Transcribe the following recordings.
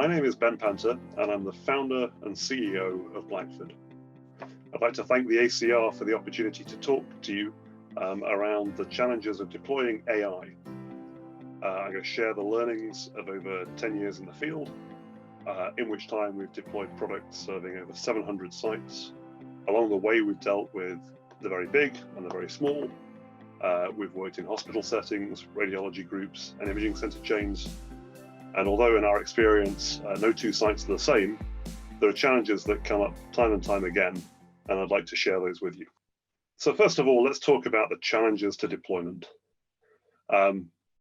My name is Ben Panter, and I'm the founder and CEO of Blackford. I'd like to thank the ACR for the opportunity to talk to you around the challenges of deploying AI. I'm going to share the learnings of over 10 years in the field, in which time we've deployed products serving over 700 sites. Along the way, we've dealt with the very big and the very small. We've worked in hospital settings, radiology groups, and imaging center chains. And although in our experience, no two sites are the same, there are challenges that come up time and time again, and I'd like to share those with you. So first of all, let's talk about the challenges to deployment.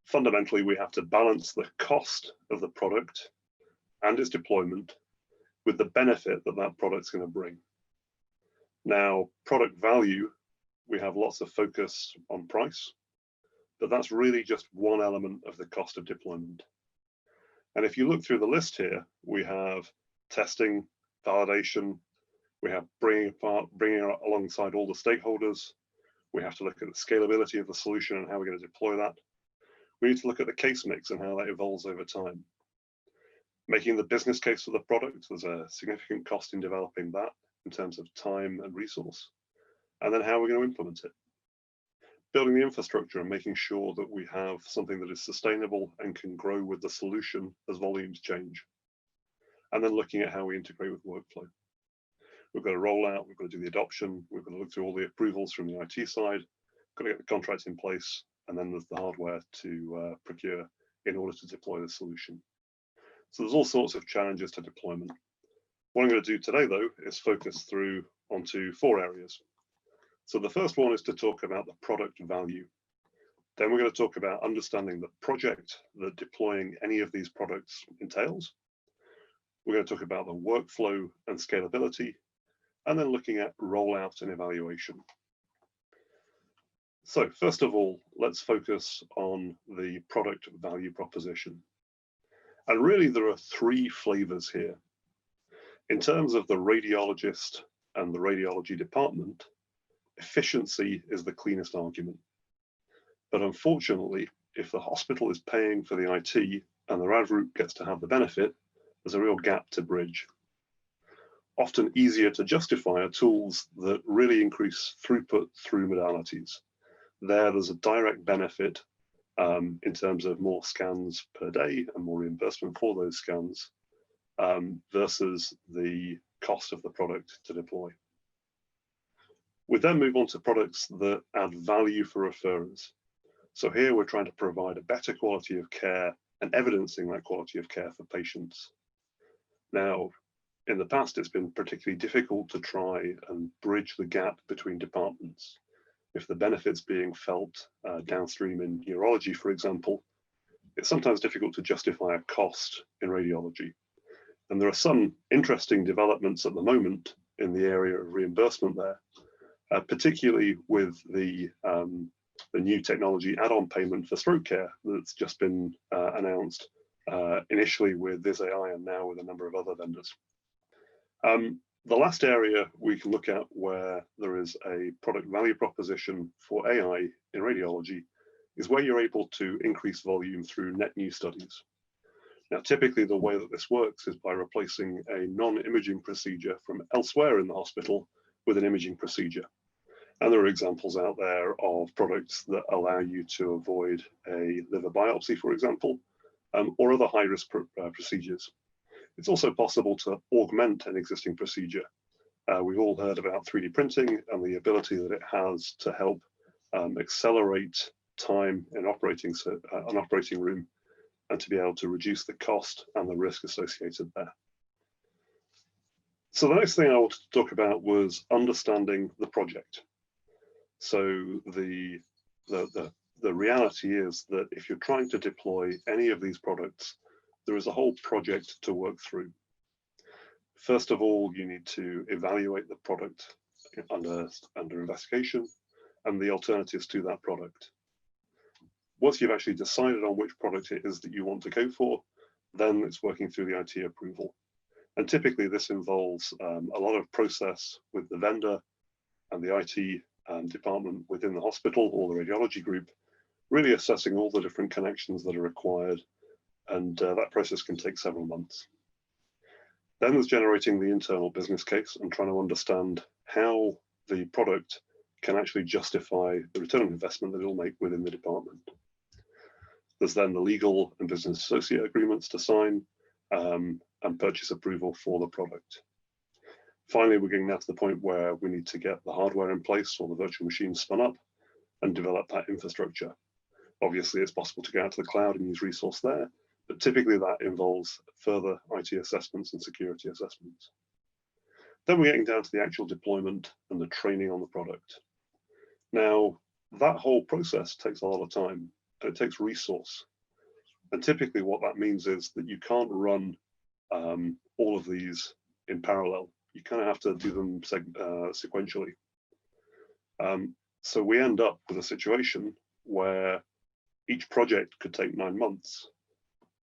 Fundamentally, we have to balance the cost of the product and its deployment with the benefit that that product's going to bring. Now, product value, we have lots of focus on price, but that's really just one element of the cost of deployment. And if you look through the list here, we have testing, validation, we have bringing alongside all the stakeholders. We have to look at the scalability of the solution and how we're going to deploy that. We need to look at the case mix and how that evolves over time. Making the business case for the product, there's a significant cost in developing that in terms of time and resource. And then how we're going to implement it. Building the infrastructure and making sure that we have something that is sustainable and can grow with the solution as volumes change. And then looking at how we integrate with workflow. We've got to roll out, we've got to do the adoption, we've got to look through all the approvals from the IT side, got to get the contracts in place, and then there's the hardware to procure in order to deploy the solution. So there's all sorts of challenges to deployment. What I'm going to do today, though, is focus through onto 4 areas. So the first one is to talk about the product value. Then we're going to talk about understanding the project that deploying any of these products entails. We're going to talk about the workflow and scalability, and then looking at rollout and evaluation. So first of all, let's focus on the product value proposition. And really there are 3 flavors here. In terms of the radiologist and the radiology department, efficiency is the cleanest argument. But unfortunately, if the hospital is paying for the IT and the RAD group gets to have the benefit, there's a real gap to bridge. Often easier to justify are tools that really increase throughput through modalities. There's a direct benefit in terms of more scans per day and more reimbursement for those scans versus the cost of the product to deploy. We then move on to products that add value for referrers. So here we're trying to provide a better quality of care and evidencing that quality of care for patients. Now, in the past, it's been particularly difficult to try and bridge the gap between departments. If the benefits being felt downstream in urology, for example, it's sometimes difficult to justify a cost in radiology. And there are some interesting developments at the moment in the area of reimbursement there. Particularly with the new technology add-on payment for stroke care that's just been announced initially with Viz AI and now with a number of other vendors. The last area we can look at where there is a product value proposition for AI in radiology is where you're able to increase volume through net new studies. Now, typically the way that this works is by replacing a non-imaging procedure from elsewhere in the hospital with an imaging procedure. And there are examples out there of products that allow you to avoid a liver biopsy, for example, or other high-risk procedures. It's also possible to augment an existing procedure. We've all heard about 3D printing and the ability that it has to help accelerate time in an operating room and to be able to reduce the cost and the risk associated there. So the next thing I wanted to talk about was understanding the project. So the reality is that if you're trying to deploy any of these products, there is a whole project to work through. First of all, you need to evaluate the product under investigation and the alternatives to that product. Once you've actually decided on which product it is that you want to go for, then it's working through the IT approval. And typically this involves a lot of process with the vendor and the IT department within the hospital or the radiology group, really assessing all the different connections that are required. And that process can take several months. Then there's generating the internal business case and trying to understand how the product can actually justify the return on investment that it'll make within the department. There's then the legal and business associate agreements to sign and purchase approval for the product. Finally, we're getting now to the point where we need to get the hardware in place or the virtual machine spun up and develop that infrastructure. Obviously, it's possible to go out to the cloud and use resource there, but typically that involves further IT assessments and security assessments. Then we're getting down to the actual deployment and the training on the product. Now, that whole process takes a lot of time and it takes resource. And typically what that means is that you can't run all of these in parallel. You kind of have to do them sequentially. So we end up with a situation where each project could take 9 months,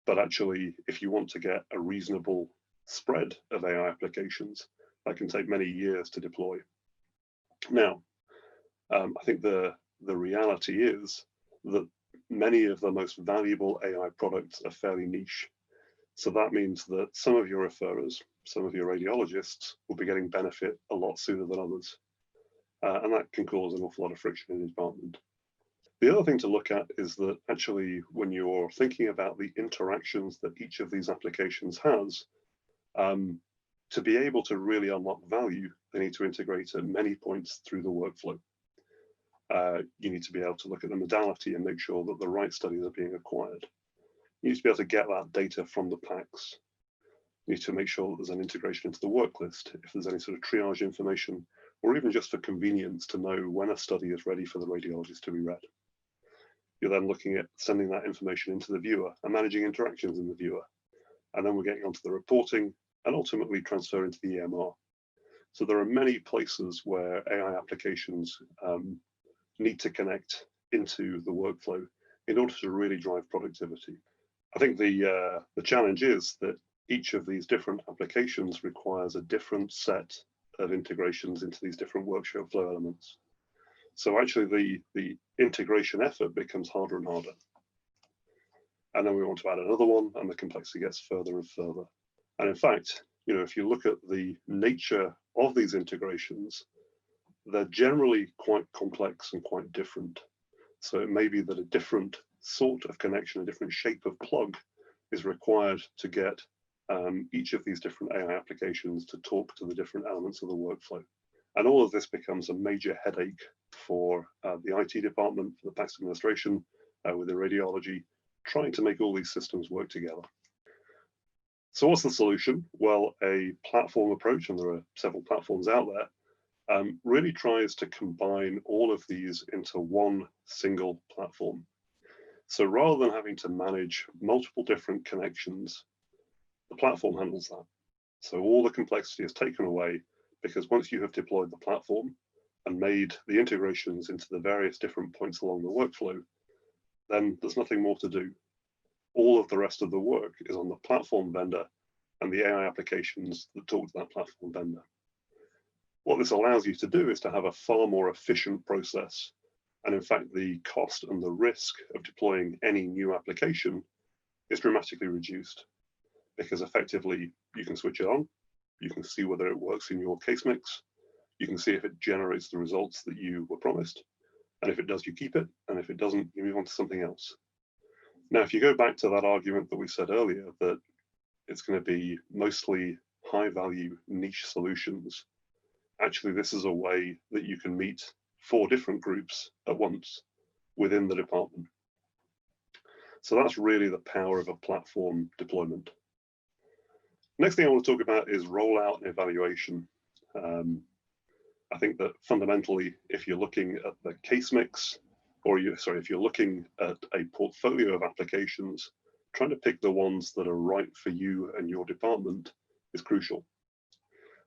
but actually, if you want to get a reasonable spread of AI applications, that can take many years to deploy. Now, I think the reality is that many of the most valuable AI products are fairly niche. So that means that some of your referrers, some of your radiologists will be getting benefit a lot sooner than others. And that can cause an awful lot of friction in the department. The other thing to look at is that actually when you're thinking about the interactions that each of these applications has, to be able to really unlock value, they need to integrate at many points through the workflow. You need to be able to look at the modality and make sure that the right studies are being acquired. You need to be able to get that data from the packs. You need to make sure that there's an integration into the work list, if there's any sort of triage information, or even just for convenience to know when a study is ready for the radiologist to be read. You're then looking at sending that information into the viewer and managing interactions in the viewer. And then we're getting onto the reporting and ultimately transfer into the EMR. So there are many places where AI applications need to connect into the workflow in order to really drive productivity. I think the challenge is that each of these different applications requires a different set of integrations into these different workflow elements. So actually the integration effort becomes harder and harder. And then we want to add another one and the complexity gets further and further. And in fact, you know, if you look at the nature of these integrations, they're generally quite complex and quite different. So it may be that a different sort of connection, a different shape of plug is required to get each of these different AI applications to talk to the different elements of the workflow. And all of this becomes a major headache for the IT department, for the PACS administration, with the radiology, trying to make all these systems work together. So what's the solution? Well, a platform approach, and there are several platforms out there, really tries to combine all of these into one single platform. So rather than having to manage multiple different connections, the platform handles that. So all the complexity is taken away because once you have deployed the platform and made the integrations into the various different points along the workflow, then there's nothing more to do. All of the rest of the work is on the platform vendor and the AI applications that talk to that platform vendor. What this allows you to do is to have a far more efficient process. And in fact, the cost and the risk of deploying any new application is dramatically reduced because effectively you can switch it on, you can see whether it works in your case mix, you can see if it generates the results that you were promised, and if it does, you keep it, and if it doesn't, you move on to something else. Now, if you go back to that argument that we said earlier, that it's going to be mostly high-value niche solutions, actually, this is a way that you can meet 4 different groups at once within the department. So that's really the power of a platform deployment. Next thing I want to talk about is rollout and evaluation. I think that fundamentally, if you're looking at the case mix, or if you're looking at a portfolio of applications, trying to pick the ones that are right for you and your department is crucial.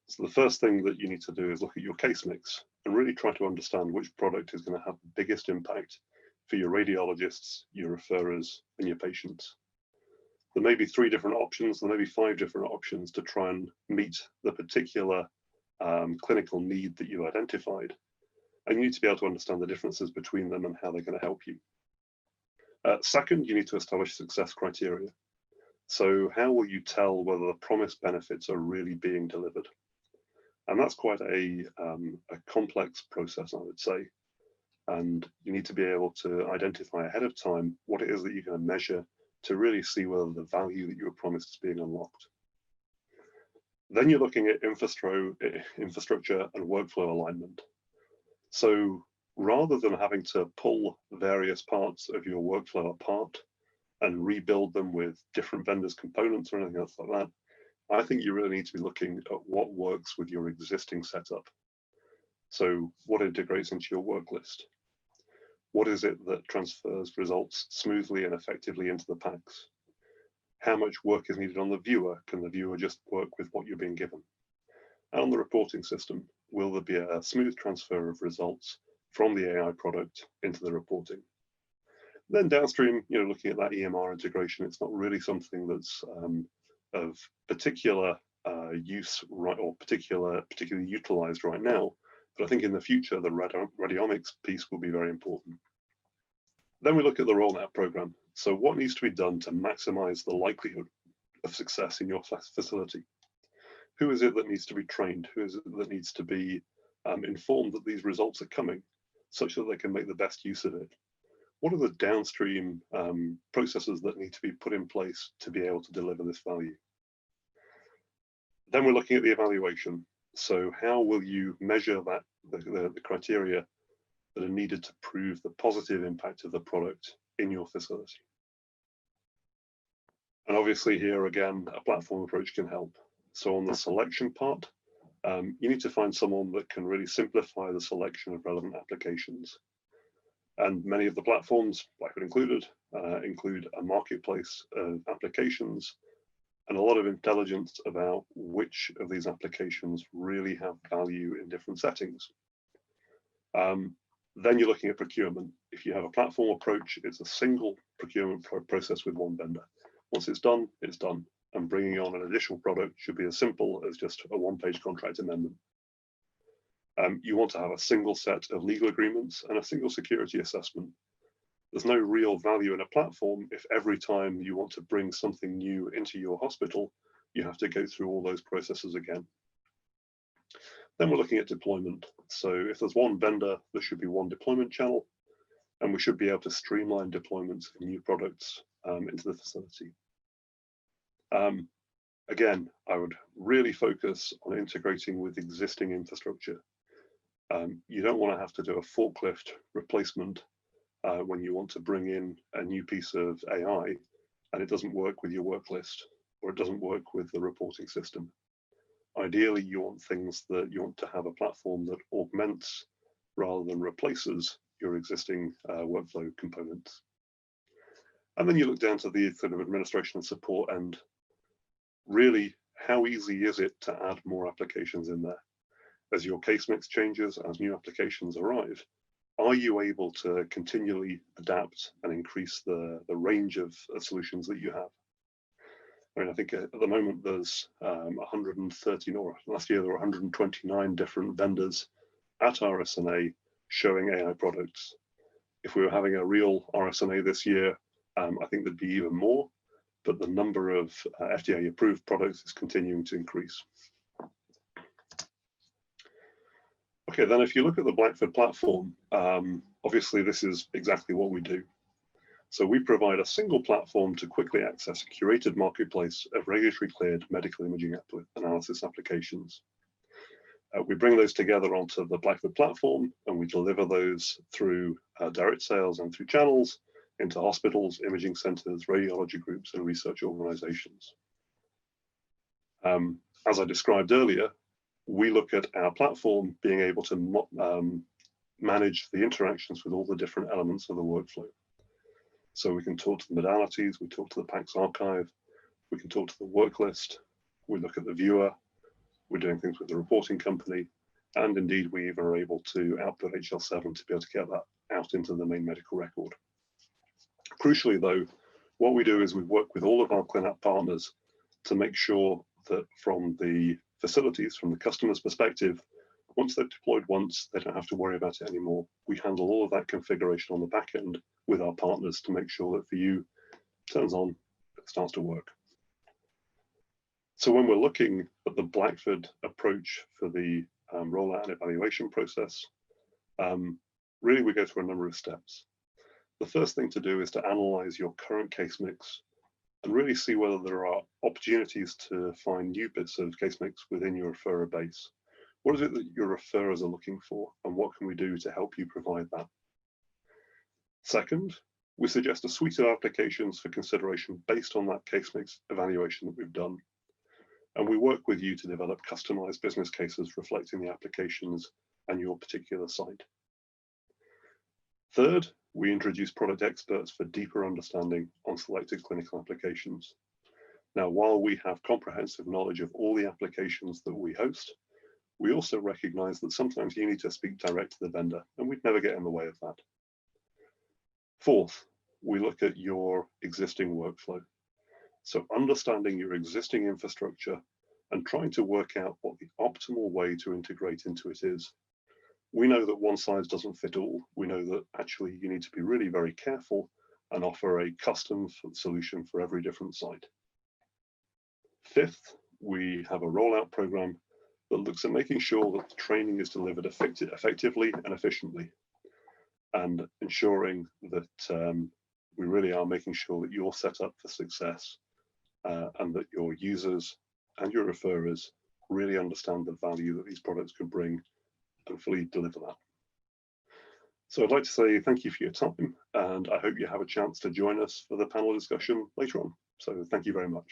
So the first thing that you need to do is look at your case mix and really try to understand which product is going to have the biggest impact for your radiologists, your referrers, and your patients. There may be 3 different options, there may be 5 different options to try and meet the particular clinical need that you identified. And you need to be able to understand the differences between them and how they're going to help you. Second, you need to establish success criteria. So how will you tell whether the promised benefits are really being delivered? And that's quite a complex process, I would say. And you need to be able to identify ahead of time what it is that you're going to measure to really see whether the value that you were promised is being unlocked. Then you're looking at infrastructure and workflow alignment. So rather than having to pull various parts of your workflow apart and rebuild them with different vendors' components or anything else like that, I think you really need to be looking at what works with your existing setup. So what integrates into your work list? What is it that transfers results smoothly and effectively into the packs? How much work is needed on the viewer? Can the viewer just work with what you're being given? And on the reporting system, will there be a smooth transfer of results from the AI product into the reporting? Then downstream, looking at that EMR integration, it's not really something that's of particular use or particularly utilized right now, but I think in the future the radiomics piece will be very important. Then we look at the rollout program. So what needs to be done to maximize the likelihood of success in your facility? Who is it that needs to be trained? Who is it that needs to be informed that these results are coming, such that they can make the best use of it? What are the downstream processes that need to be put in place to be able to deliver this value? Then we're looking at the evaluation. So how will you measure that the criteria that are needed to prove the positive impact of the product in your facility? And obviously here again, a platform approach can help. So on the selection part, you need to find someone that can really simplify the selection of relevant applications. And many of the platforms, Blackford included, include a marketplace of applications and a lot of intelligence about which of these applications really have value in different settings. Then you're looking at procurement. If you have a platform approach, it's a single procurement process with one vendor. Once it's done, it's done. And bringing on an additional product should be as simple as just a one-page contract amendment. You want to have a single set of legal agreements and a single security assessment. There's no real value in a platform if every time you want to bring something new into your hospital, you have to go through all those processes again. Then we're looking at deployment. So if there's one vendor, there should be one deployment channel, and we should be able to streamline deployments of new products into the facility. Again, I would really focus on integrating with existing infrastructure. You don't want to have to do a forklift replacement when you want to bring in a new piece of AI and it doesn't work with your work list or it doesn't work with the reporting system. Ideally, you want to have a platform that augments rather than replaces your existing workflow components. And then you look down to the sort of administration and support end. Really, how easy is it to add more applications in there? As your case mix changes, as new applications arrive, are you able to continually adapt and increase the range of solutions that you have? I mean, I think at the moment there's 113, or last year there were 129 different vendors at RSNA showing AI products. If we were having a real RSNA this year, I think there'd be even more, but the number of FDA approved products is continuing to increase. Okay, then if you look at the Blackford platform, obviously this is exactly what we do. So we provide a single platform to quickly access a curated marketplace of regulatory cleared medical imaging analysis applications. We bring those together onto the Blackford platform and we deliver those through direct sales and through channels into hospitals, imaging centers, radiology groups, and research organizations. As I described earlier, we look at our platform being able to manage the interactions with all the different elements of the workflow. So we can talk to the modalities, we talk to the PACS archive, we can talk to the work list, we look at the viewer, we're doing things with the reporting company, and indeed we even are able to output HL7 to be able to get that out into the main medical record. Crucially though, what we do is we work with all of our ClinApp partners to make sure that from the facilities, from the customer's perspective, once they've deployed once, they don't have to worry about it anymore. We handle all of that configuration on the back end with our partners to make sure that for you, it turns on, it starts to work. So when we're looking at the Blackford approach for the rollout and evaluation process, really we go through a number of steps. The first thing to do is to analyze your current case mix and really see whether there are opportunities to find new bits of case mix within your referrer base. What is it that your referrers are looking for, and what can we do to help you provide that? Second, we suggest a suite of applications for consideration based on that case mix evaluation that we've done. And we work with you to develop customized business cases reflecting the applications and your particular site. Third, we introduce product experts for deeper understanding on selected clinical applications. Now, while we have comprehensive knowledge of all the applications that we host, we also recognize that sometimes you need to speak direct to the vendor, and we'd never get in the way of that. Fourth, we look at your existing workflow. So understanding your existing infrastructure and trying to work out what the optimal way to integrate into it is. We know that one size doesn't fit all. We know that actually you need to be really very careful and offer a custom solution for every different site. Fifth, we have a rollout program that looks at making sure that the training is delivered effectively and efficiently, and ensuring that we really are making sure that you're set up for success and that your users and your referrers really understand the value that these products can bring and fully deliver that. So I'd like to say thank you for your time, and I hope you have a chance to join us for the panel discussion later on. So thank you very much.